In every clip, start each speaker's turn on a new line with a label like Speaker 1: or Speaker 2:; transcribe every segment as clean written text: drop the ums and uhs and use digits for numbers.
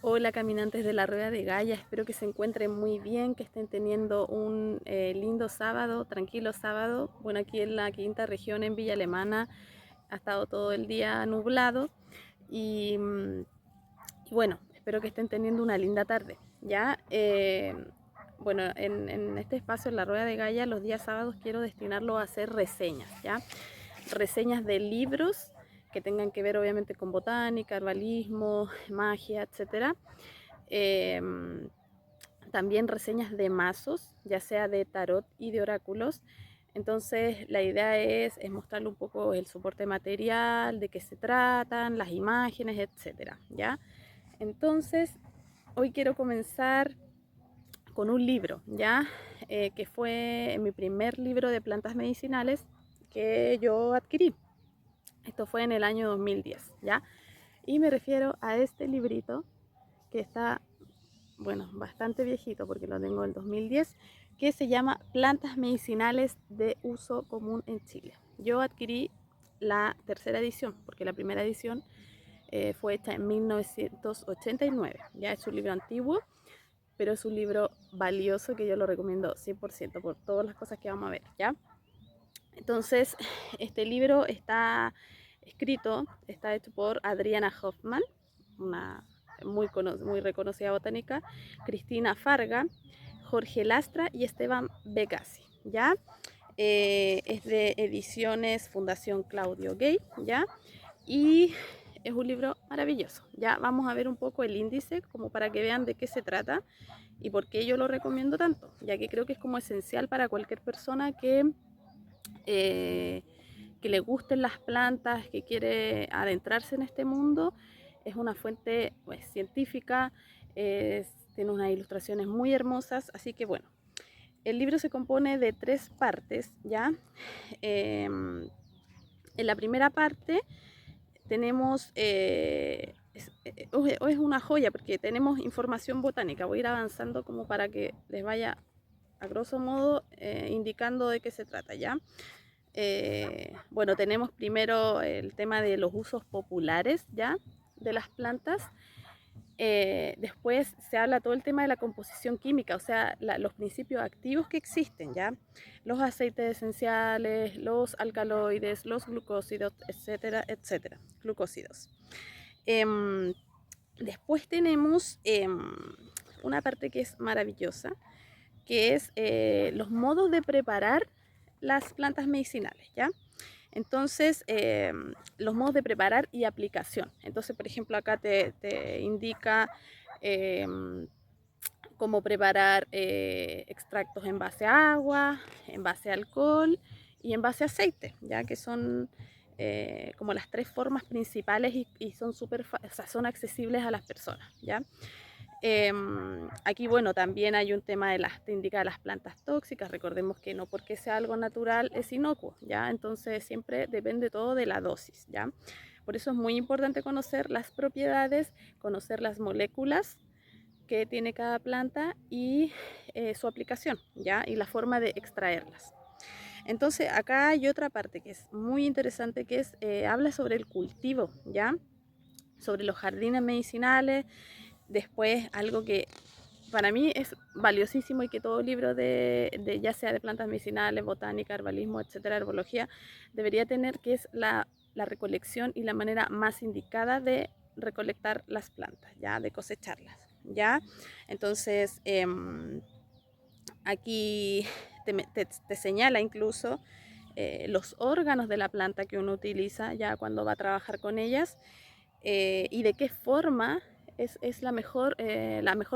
Speaker 1: Hola caminantes de la Rueda de Gaia, espero que se encuentren muy bien, que estén teniendo un lindo sábado, tranquilo sábado. Bueno, aquí en la quinta región en Villa Alemana ha estado todo el día nublado y, y bueno, espero que estén teniendo una linda tarde. ¿Ya? Bueno, en este espacio, en la Rueda de Gaia, los días sábados quiero destinarlo a hacer reseñas, ¿ya? Reseñas de libros que tengan que ver obviamente con botánica, herbalismo, magia, etcétera. Eh, También reseñas de mazos, ya sea de tarot y de oráculos. Entonces la idea es mostrarle un poco el soporte material, de qué se tratan, las imágenes, etcétera, ¿ya? Entonces hoy quiero comenzar con un libro, ¿ya? Que fue mi primer libro de plantas medicinales que yo adquirí. Esto fue en el año 2010, ¿ya? Y me refiero a este librito que está, bueno, bastante viejito porque lo tengo del 2010, que se llama Plantas medicinales de uso común en Chile. Yo adquirí la tercera edición porque la primera edición fue hecha en 1989. Ya es un libro antiguo, pero es un libro valioso que yo lo recomiendo 100% por todas las cosas que vamos a ver, ¿ya? Entonces, este libro está está hecho por Adriana Hoffman, una muy reconocida botánica, Cristina Farga, Jorge Lastra y Esteban Becasi, ¿ya? Es de ediciones Fundación Claudio Gay, ¿ya? Y es un libro maravilloso, ¿ya? Vamos a ver un poco el índice como para que vean de qué se trata y por qué yo lo recomiendo tanto, ya que creo que es como esencial para cualquier persona eh, que le gusten las plantas, que quiere adentrarse en este mundo. Es una fuente pues, científica, tiene unas ilustraciones muy hermosas, así que bueno, el libro se compone de tres partes, ¿ya? En la primera parte tenemos, es una joya porque tenemos información botánica, voy a ir avanzando como para que les vaya a grosso modo indicando de qué se trata, ¿ya? Bueno, tenemos primero el tema de los usos populares, ¿ya? De las plantas. Después se habla todo el tema de la composición química, o sea, los principios activos que existen, ¿ya? Los aceites esenciales, los alcaloides, los glucósidos, etcétera, etcétera, glucósidos. Em, Después tenemos una parte que es maravillosa, que es los modos de preparar las plantas medicinales, ¿ya? Entonces, los modos de preparar y aplicación. Entonces, por ejemplo, acá te indica eh, cómo preparar extractos en base a agua, en base a alcohol y en base a aceite, ya que son como las tres formas principales y son o sea, son accesibles a las personas, ¿ya? Aquí, bueno, también hay un tema te indica de las plantas tóxicas. Recordemos que no porque sea algo natural es inocuo, ¿ya? Entonces siempre depende todo de la dosis, ¿ya? Por eso es muy importante conocer las propiedades, conocer las moléculas que tiene cada planta y su aplicación, ¿ya? Y la forma de extraerlas. Entonces acá hay otra parte que es muy interesante, que es, habla sobre el cultivo, ¿ya? Sobre los jardines medicinales. Después, algo que para mí es valiosísimo y que todo libro ya sea de plantas medicinales, botánica, herbalismo, etcétera, herbología, debería tener, que es la recolección y la manera más indicada de recolectar las plantas, ya, de cosecharlas, ya. Entonces, aquí te señala incluso los órganos de la planta que uno utiliza ya cuando va a trabajar con ellas, y de qué forma es la mejor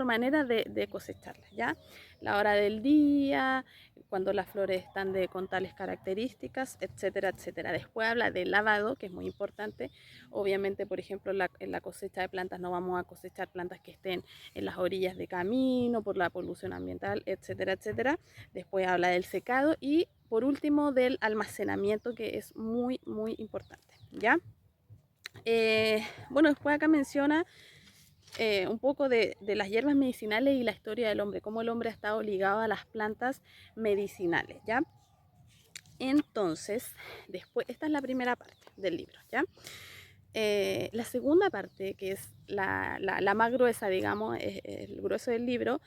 Speaker 1: manera de cosecharlas, ¿ya? La hora del día, cuando las flores están con tales características, etcétera, etcétera. Después habla del lavado, que es muy importante. Obviamente, por ejemplo, en la cosecha de plantas no vamos a cosechar plantas que estén en las orillas de camino, por la polución ambiental, etcétera, etcétera. Después habla del secado y, por último, del almacenamiento, que es muy, muy importante, ¿ya? Bueno, después acá menciona un poco de las hierbas medicinales y la historia del hombre, cómo el hombre ha estado ligado a las plantas medicinales, ¿ya? Entonces, después, esta es la primera parte del libro, ¿ya? La segunda parte, que es la más gruesa, digamos, el grueso del libro,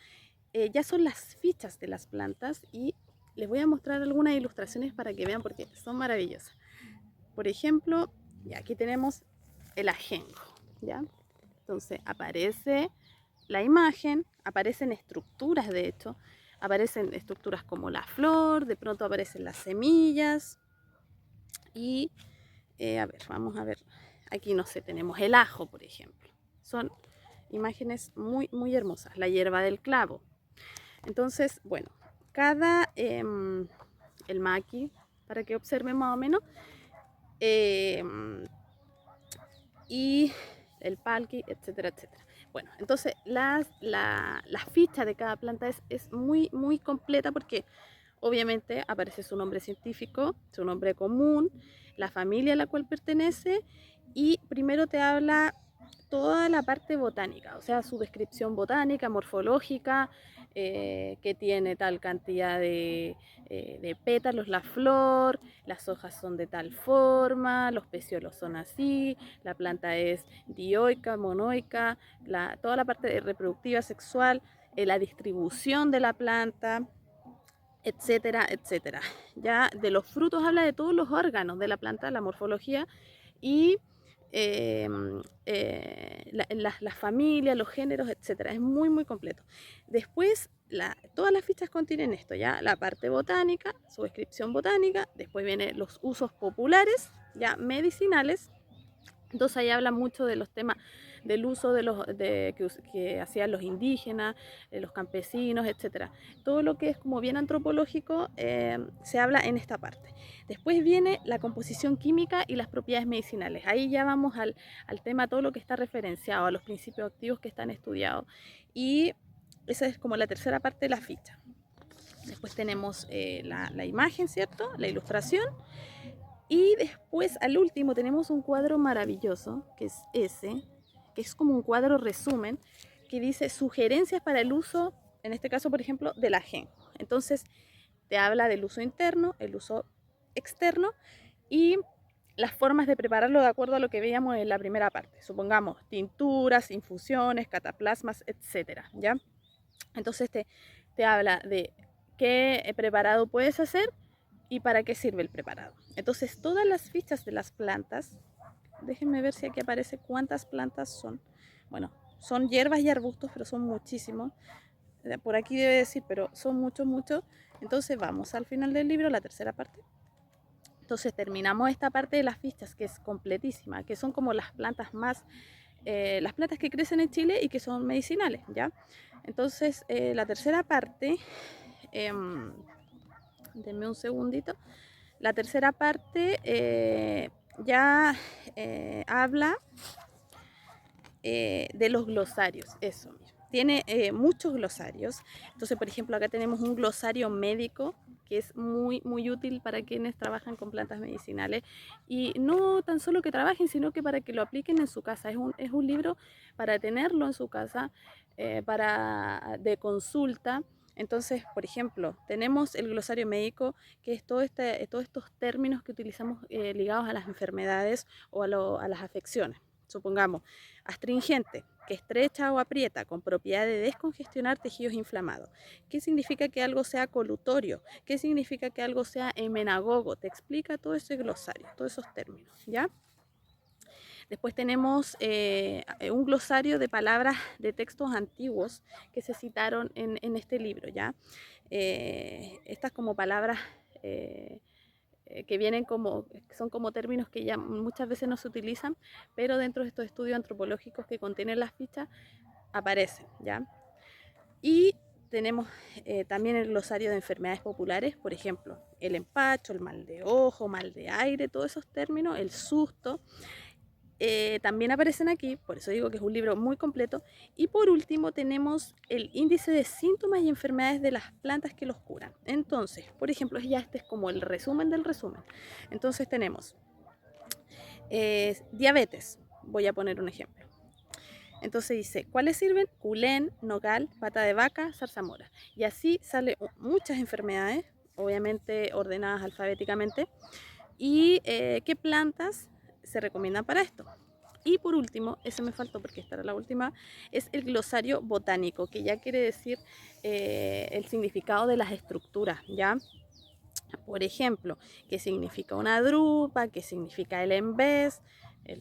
Speaker 1: ya son las fichas de las plantas y les voy a mostrar algunas ilustraciones para que vean porque son maravillosas. Por ejemplo, ya aquí tenemos el ajenjo, ¿ya? Entonces aparece la imagen, aparecen estructuras de hecho, aparecen estructuras como la flor, de pronto aparecen las semillas y, a ver, vamos a ver, aquí no sé, tenemos el ajo, por ejemplo. Son imágenes muy, muy hermosas, la hierba del clavo. Entonces, bueno, el maqui, para que observen más o menos, y el palki, etcétera, etcétera. Bueno, entonces la ficha de cada planta es muy, muy completa porque obviamente aparece su nombre científico, su nombre común, la familia a la cual pertenece y primero te habla toda la parte botánica, o sea, su descripción botánica, morfológica, que tiene tal cantidad de pétalos la flor, las hojas son de tal forma, los peciolos son así, la planta es dioica, monoica, toda la parte reproductiva sexual, la distribución de la planta, etcétera, etcétera. Ya de los frutos habla de todos los órganos de la planta, la morfología y eh, las familias, los géneros, etcétera. Es muy, muy completo. Después, todas las fichas contienen esto, ya la parte botánica, su descripción botánica, después vienen los usos populares, ya medicinales. Entonces ahí habla mucho de los temas del uso que hacían los indígenas, los campesinos, etcétera. Todo lo que es como bien antropológico se habla en esta parte. Después viene la composición química y las propiedades medicinales. Ahí ya vamos al tema, todo lo que está referenciado, a los principios activos que están estudiados. Y esa es como la tercera parte de la ficha. Después tenemos la imagen, ¿cierto? La ilustración. Y después, al último, tenemos un cuadro maravilloso, que es ese, que es como un cuadro resumen, que dice sugerencias para el uso, en este caso, por ejemplo, del ajenjo. Entonces, te habla del uso interno, el uso externo y las formas de prepararlo de acuerdo a lo que veíamos en la primera parte. Supongamos tinturas, infusiones, cataplasmas, etcétera, ¿ya? Entonces, te habla de qué preparado puedes hacer y para qué sirve el preparado. Entonces, todas las fichas de las plantas, déjenme ver si aquí aparece cuántas plantas son. Bueno, son hierbas y arbustos, pero son muchísimos. Por aquí debe decir, pero son muchos, muchos. Entonces, vamos al final del libro, la tercera parte. Entonces, terminamos esta parte de las fichas, que es completísima, que son como las plantas más, las plantas que crecen en Chile y que son medicinales, ¿ya? Entonces, la tercera parte, denme un segundito. La tercera parte ya habla de los glosarios, eso mismo. Tiene muchos glosarios. Entonces, por ejemplo, acá tenemos un glosario médico que es muy, muy útil para quienes trabajan con plantas medicinales. Y no tan solo que trabajen, sino que para que lo apliquen en su casa. Es un libro para tenerlo en su casa, de consulta. Entonces, por ejemplo, tenemos el glosario médico, que es todos estos términos que utilizamos ligados a las enfermedades o a las afecciones. Supongamos, astringente, que estrecha o aprieta, con propiedad de descongestionar tejidos inflamados. ¿Qué significa que algo sea colutorio? ¿Qué significa que algo sea emenagogo? Te explica todo ese glosario, todos esos términos, ¿ya? Después tenemos un glosario de palabras de textos antiguos que se citaron en este libro, ¿ya? Estas como palabras que vienen son como términos que ya muchas veces no se utilizan, pero dentro de estos estudios antropológicos que contienen las fichas aparecen, ¿ya? Y tenemos también el glosario de enfermedades populares, por ejemplo, el empacho, el mal de ojo, mal de aire, todos esos términos, el susto, también aparecen aquí, por eso digo que es un libro muy completo. Y por último tenemos el índice de síntomas y enfermedades de las plantas que los curan. Entonces, por ejemplo, ya este es como el resumen del resumen. Entonces tenemos diabetes, voy a poner un ejemplo. Entonces dice, ¿cuáles sirven? Culén, nogal, pata de vaca, zarzamora. Y así salen muchas enfermedades, obviamente ordenadas alfabéticamente. ¿Y qué plantas se recomiendan para esto? Y por último, ese me faltó porque esta era la última, es el glosario botánico, que ya quiere decir el significado de las estructuras, ¿ya? Por ejemplo, qué significa una drupa, qué significa el embés,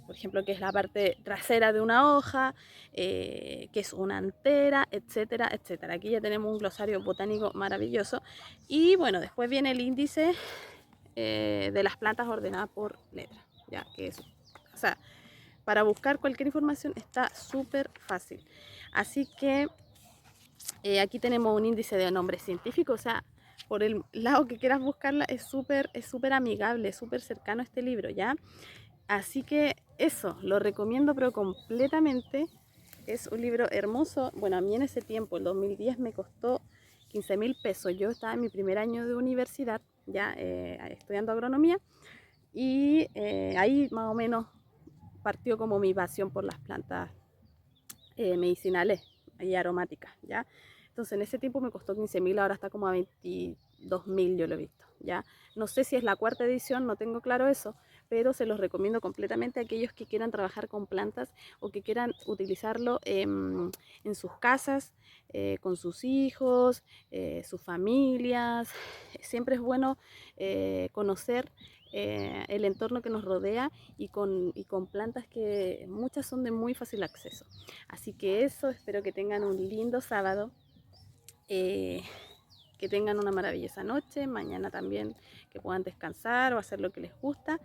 Speaker 1: por ejemplo, qué es la parte trasera de una hoja, qué es una antera, etcétera, etcétera. Aquí ya tenemos un glosario botánico maravilloso. Y bueno, después viene el índice de las plantas ordenadas por letra, ya que es, o sea, para buscar cualquier información está súper fácil. Así que aquí tenemos un índice de nombres científicos, o sea, por el lado que quieras buscarla es súper amigable, súper cercano a este libro, ¿ya? Así que eso, lo recomiendo pero completamente. Es un libro hermoso. Bueno, a mí en ese tiempo, el 2010, me costó 15.000 pesos. Yo estaba en mi primer año de universidad, ya estudiando agronomía, y ahí más o menos partió como mi pasión por las plantas medicinales y aromáticas, ¿ya? Entonces en ese tiempo me costó 15.000, ahora está como a 22.000, yo lo he visto, ¿ya? No sé si es la cuarta edición, no tengo claro eso, pero se los recomiendo completamente a aquellos que quieran trabajar con plantas o que quieran utilizarlo en sus casas, con sus hijos, sus familias. Siempre es bueno conocer el entorno que nos rodea y con plantas que muchas son de muy fácil acceso. Así que eso, espero que tengan un lindo sábado, eh, que tengan una maravillosa noche, mañana también que puedan descansar o hacer lo que les gusta.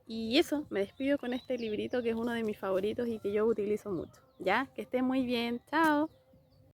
Speaker 1: Y eso, me despido con este librito que es uno de mis favoritos y que yo utilizo mucho. Ya, que estén muy bien, chao.